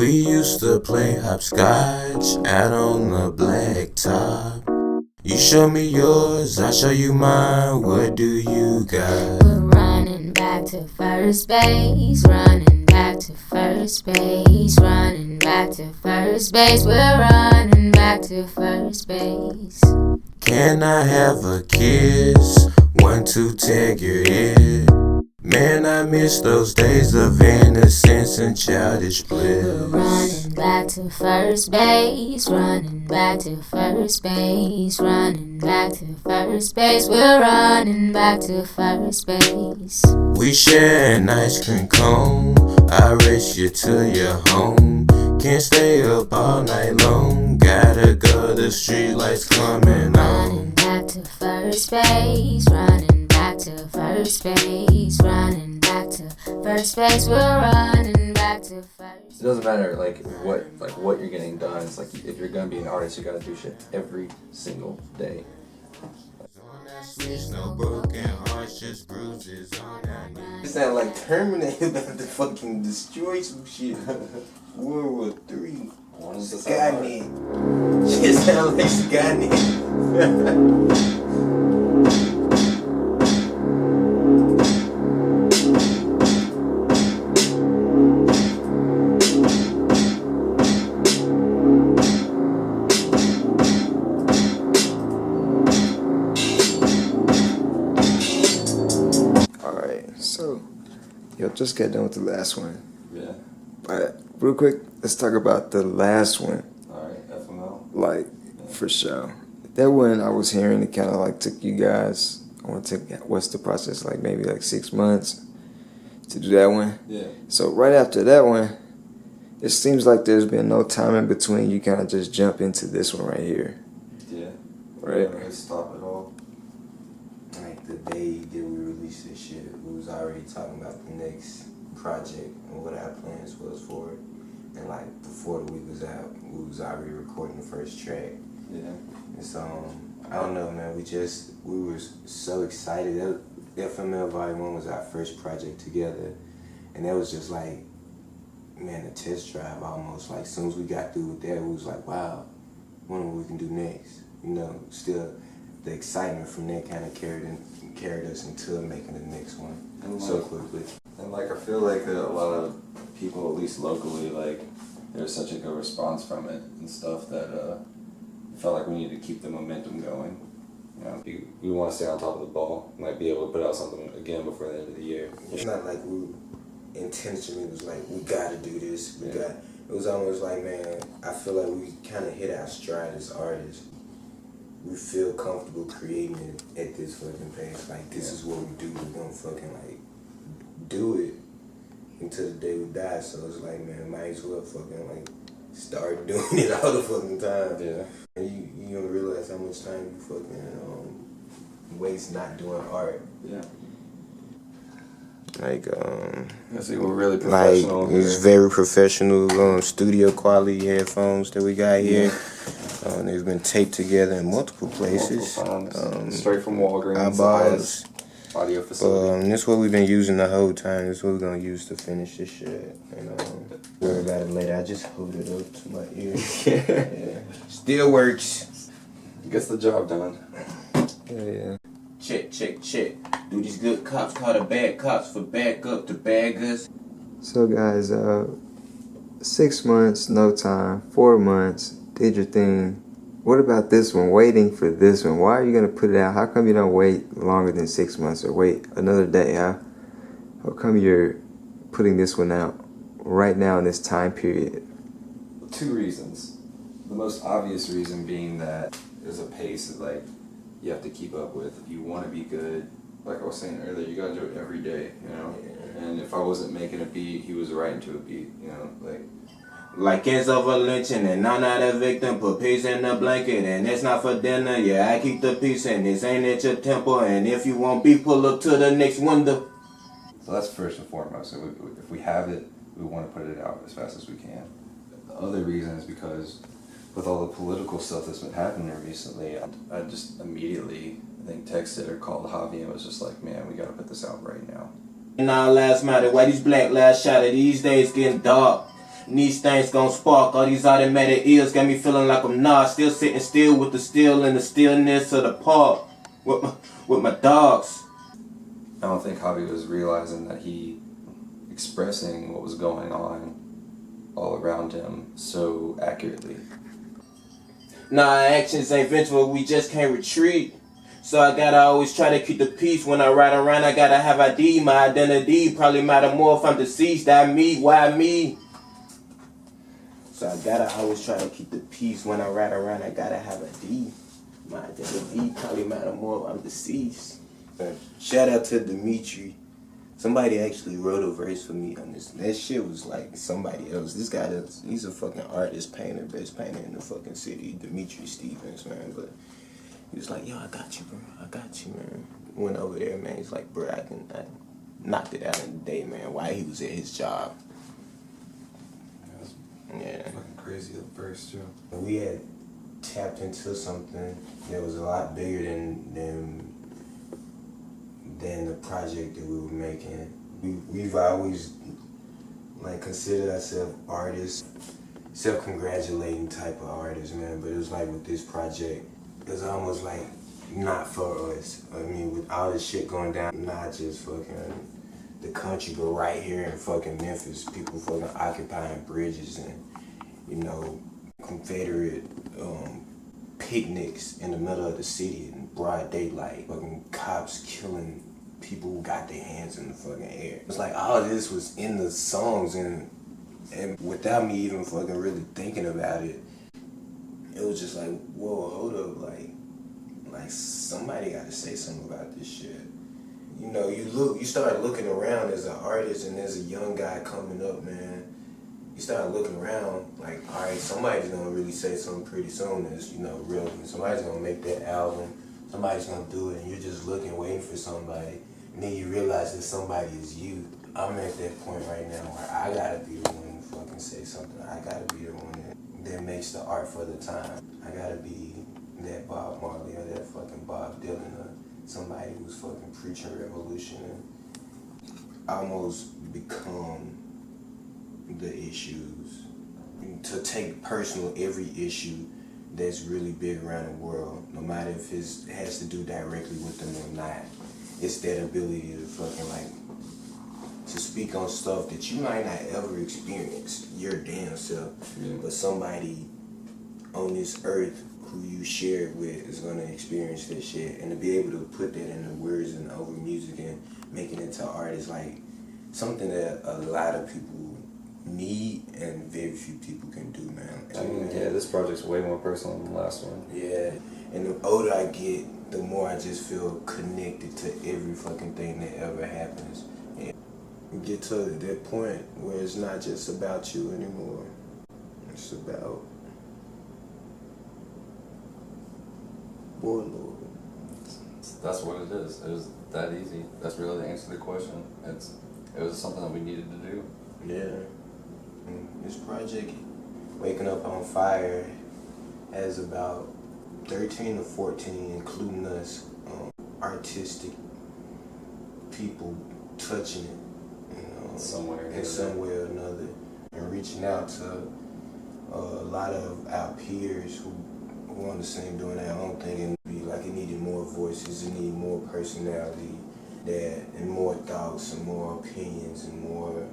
We used to play hopscotch out on the blacktop. You show me yours, I show you mine. What do you got? We're running back to first base, running back to first base, running back to first base. We're running back to first base. Can I have a kiss? 1, 2, take your ear. Man, I miss those days of innocence and childish bliss. We're running back to first base, running back to first base, running back to first base. We're running back to first base. We share an ice cream cone. I race you to your home. Can't stay up all night long. Gotta go, the street lights coming Running on. back to first base, running back to first base, running back to first base. We're running back to first. It doesn't matter what you're getting done. It's like if you're gonna be an artist, you gotta do shit every single day. On that switch, no broken hearts, just bruises on that knee. It sound like Terminator about to fucking destroy some shit. World War III. Skynet. Shit sound like Skynet. So, just got done with the last one. Yeah. But real quick, let's talk about the last one. Alright, FML. Like, for sure. That one I was hearing, it kind of like took you guys, what's the process, like maybe like 6 months to do that one? Yeah. So right after that one, it seems like there's been no time in between. You kind of just jump into this one right here. Yeah. Right? Never stop at all. Like the day that we released this shit, we was already talking about the next project and what our plans was for it. And like before the week was out, we was already recording the first track. Yeah. And so I don't know, man. We were so excited. FML Volume 1 was our first project together, and that was just like, man, a test drive almost. Like as soon as we got through with that, we was like, wow, wonder what we can do next. You know, still the excitement from that kind of carried us into making the next one so quickly. And like I feel like a lot of people, at least locally, like there's such a good response from it and stuff that felt like we needed to keep the momentum going. You know, we want to stay on top of the ball, like be able to put out something again before the end of the year. It's not like we intentionally was like, we gotta do this. It was almost like, man, I feel like we kind of hit our stride as artists. We feel comfortable creating it at this fucking pace. Like, this is what we do. We're gonna fucking, like, do it until the day we die. So it's like, man, might as well fucking, like, start doing it all the fucking time. Yeah. And you don't realize how much time you fucking waste not doing art. Yeah. Like, I see we're really professional. Like, it's very professional studio quality headphones that we got here. They've been taped together in multiple places. Straight from Walgreens. Eyeballs. Audio facility. This is what we've been using the whole time. This is what we're gonna use to finish this shit. And worry about it later. I just hold it up to my ear. Yeah. Still works. Gets the job done. Yeah. Check. Do these good cops call the bad cops for back up the baggers? So guys, 6 months, no time. 4 months, did your thing. What about this one? Waiting for this one. Why are you gonna put it out? How come you don't wait longer than 6 months or wait another day, huh? How come you're putting this one out right now in this time period? 2 reasons. The most obvious reason being that there's a pace that like you have to keep up with. If you want to be good, like I was saying earlier, you gotta do it every day, you know? And if I wasn't making a beat, he was writing to a beat, you know, Like it's over lynching and I'm not a victim. Put peace in the blanket and it's not for dinner. Yeah, I keep the peace and this ain't at your temple. And if you want beef, pull up to the next window. So that's first and foremost. So if we have it, we want to put it out as fast as we can. The other reason is because with all the political stuff that's been happening recently, I just immediately, I think, texted or called Javi and was just like, man, we gotta put this out right now. And all lives matter. Why these black lives shatter? These days getting dark. And these things gon' spark. All these automatic ears got me feeling like I'm not still sitting still with the steel and the stillness of the park with my dogs. I don't think Javi was realizing that he expressing what was going on all around him so accurately. Nah, actions ain't vengeful, we just can't retreat. So I gotta always try to keep the peace. When I ride around, I gotta have ID. My identity probably matter more if I'm deceased. That me, why me? So I gotta always try to keep the peace. When I ride around, I gotta have ID. My identity probably matter more if I'm deceased. Shout out to Dimitri. Somebody actually wrote a verse for me on this. That shit was like somebody else. This guy, he's a fucking artist, painter, best painter in the fucking city, Dimitri Stevens, man. But he was like, yo, I got you, bro. I got you, man. Went over there, man. He's like, bro, I knocked it out in the day, man, while he was at his job. Yeah. Fucking crazy at first, too. We had tapped into something that was a lot bigger than the project that we were making. We've always like considered ourselves artists, self-congratulating type of artists, man. But it was like with this project, it was almost like not for us. I mean, with all this shit going down, not just fucking the country, but right here in fucking Memphis, people fucking occupying bridges and, you know, Confederate picnics in the middle of the city in broad daylight, fucking cops killing people who got their hands in the fucking air. It's like all this was in the songs, and without me even fucking really thinking about it, it was just like, whoa, hold up, like somebody gotta say something about this shit. You know, you start looking around as an artist and as a young guy coming up, man. You start looking around like, all right, somebody's gonna really say something pretty soon that's, you know, real. Somebody's gonna make that album. Somebody's gonna do it, and you're just looking, waiting for somebody. And then you realize that somebody is you. I'm at that point right now where I gotta be the one to fucking say something. I gotta be the one that makes the art for the time. I gotta be that Bob Marley or that fucking Bob Dylan or somebody who's fucking preaching revolution and almost become the issues. To take personal every issue that's really big around the world, no matter if it has to do directly with them or not. It's that ability to fucking like, to speak on stuff that you might not ever experience your damn self, but somebody on this earth who you share it with is gonna experience that shit, and to be able to put that into words and over music and make it into art is like something that a lot of people need and very few people can do, man. I mean, yeah, this project's way more personal than the last one. Yeah, and the older I get, the more I just feel connected to every fucking thing that ever happens. And you get to that point where it's not just about you anymore. It's about Lord. That's what it is. It was that easy. That's really the answer to the question. It was something that we needed to do. Yeah. And this project, Waking Up on Fire, has about 13 or 14, including us, artistic people touching it, you know, somewhere in some way or another, and reaching out to a lot of our peers who want the same, doing their own thing, and be like, it needed more voices, it needed more personality, and more thoughts and more opinions and more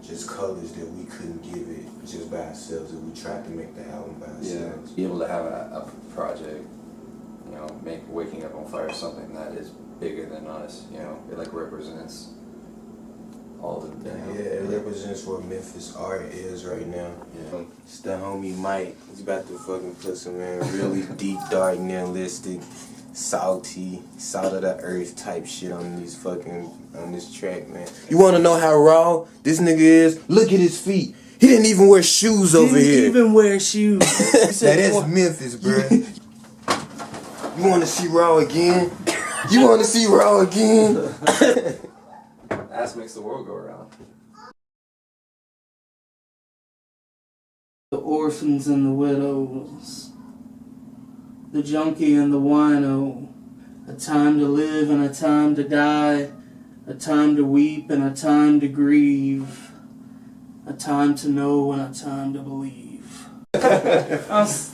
just colors that we couldn't give it just by ourselves, that we tried to make the album by ourselves. Yeah, be able to have a project, you know, make Waking Up on Fire something that is bigger than us, you know, it like represents all the, you know, yeah, it represents what Memphis art is right now. Yeah. It's the homie Mike. He's about to fucking put some really deep, dark, nihilistic, salty, salt of the earth type shit on this track, man. You wanna know how raw this nigga is? Look at his feet. He didn't even wear shoes over here. Didn't even wear shoes. Now that's Memphis, bro. You wanna see raw again? You wanna see raw again? Ass makes the world go around. The orphans and the widows, the junkie and the wino, a time to live and a time to die, a time to weep and a time to grieve, A time to know and a time to believe.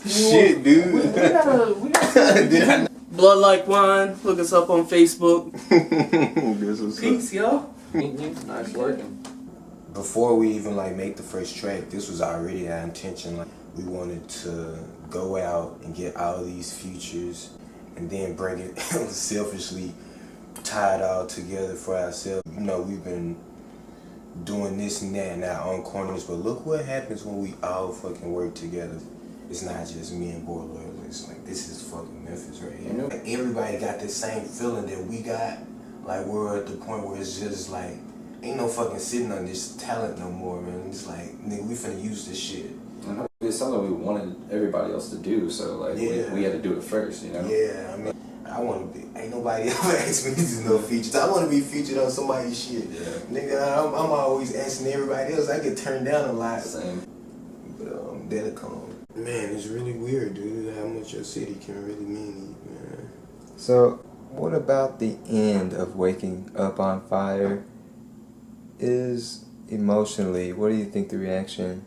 Shit, dude. We gotta Blood Like Wine. Look us up on Facebook. Peace, yo. Nice working. Before we even like make the first track, this was already our intention. Like we wanted to go out and get all these features and then bring it selfishly tie it all together for ourselves. You know, we've been doing this and that in our own corners, but look what happens when we all fucking work together. It's not just me and Boy Loyal. It's like, this is fucking Memphis right here. Like, everybody got this same feeling that we got. Like, we're at the point where it's just like, ain't no fucking sitting on this talent no more, man. It's like, nigga, we finna use this shit. It's something we wanted everybody else to do, so like we had to do it first, you know? Yeah, I mean, I want to be, ain't nobody ever asked me to do no features. I want to be featured on somebody's shit. Yeah. Nigga, I'm always asking everybody else. I get turned down a lot. Same. But that'll come. Man, it's really weird, dude, how much your city can really mean, man. So, what about the end of Waking Up on Fire is emotionally, what do you think the reaction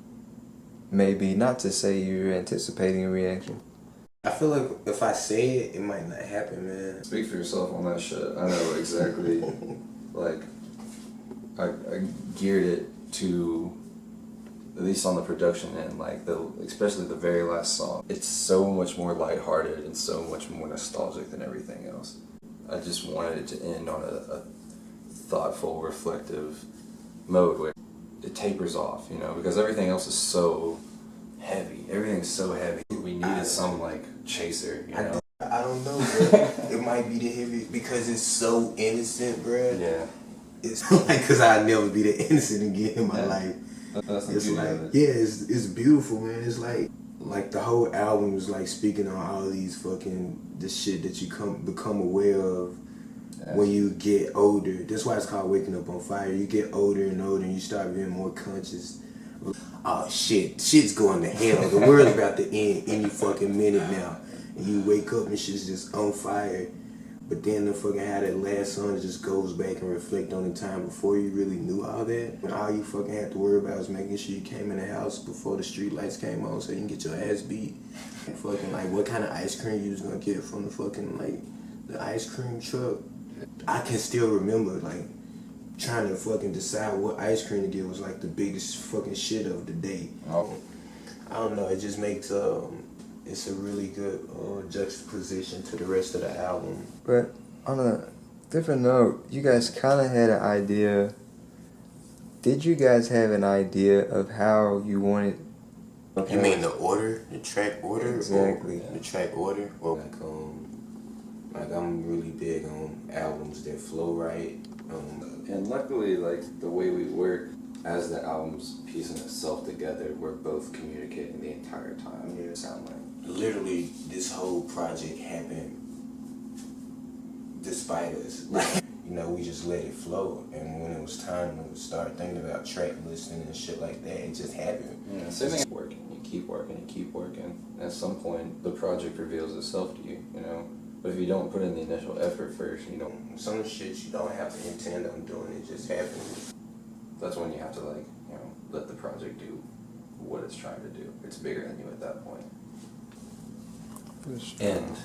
may be? Not to say you're anticipating a reaction. I feel like if I say it, it might not happen, man. Speak for yourself on that shit. I know exactly. Like, I geared it to, at least on the production end, like especially the very last song. It's so much more lighthearted and so much more nostalgic than everything else. I just wanted it to end on a thoughtful, reflective mode where it tapers off, you know, because everything else is so heavy. Everything's so heavy. We needed some like chaser, you know. I don't know, bro. It might be the heavy because it's so innocent, bro. Yeah. It's like, cause I'll never be that innocent again in my life. That's the It's beauty like, of it. yeah, it's beautiful, man. It's like the whole album is like speaking on all these fucking the shit that you become aware of when you get older. That's why it's called Waking Up on Fire. You get older and older, and you start being more conscious. Oh shit's going to hell. The world's about to end any fucking minute now. And you wake up and shit's just on fire. But then the fucking how that last song just goes back and reflect on the time before you really knew all that. And all you fucking had to worry about was making sure you came in the house before the street lights came on so you can get your ass beat. And fucking like what kind of ice cream you was gonna get from the fucking like the ice cream truck. I can still remember like trying to fucking decide what ice cream to get was like the biggest fucking shit of the day. Oh. I don't know, it just makes it's a really good juxtaposition to the rest of the album. But on a different note, you guys kind of had an idea. Did you guys have an idea of how you wanted? You mean the order, the track order? Exactly. The track order? Well, like I'm really big on albums that flow right. And luckily, like the way we work as the album's piecing itself together, we're both communicating the entire time. Yeah. Sound like. Literally, this whole project happened despite us. Like, you know, we just let it flow. And when it was time to start thinking about track listing and shit like that, it just happened. Yeah, same thing. You keep working. At some point, the project reveals itself to you, you know? But if you don't put in the initial effort first, you don't. Some shit you don't have to intend on doing, it just happens. That's when you have to, like, you know, let the project do what it's trying to do. It's bigger than you at that point. Push. And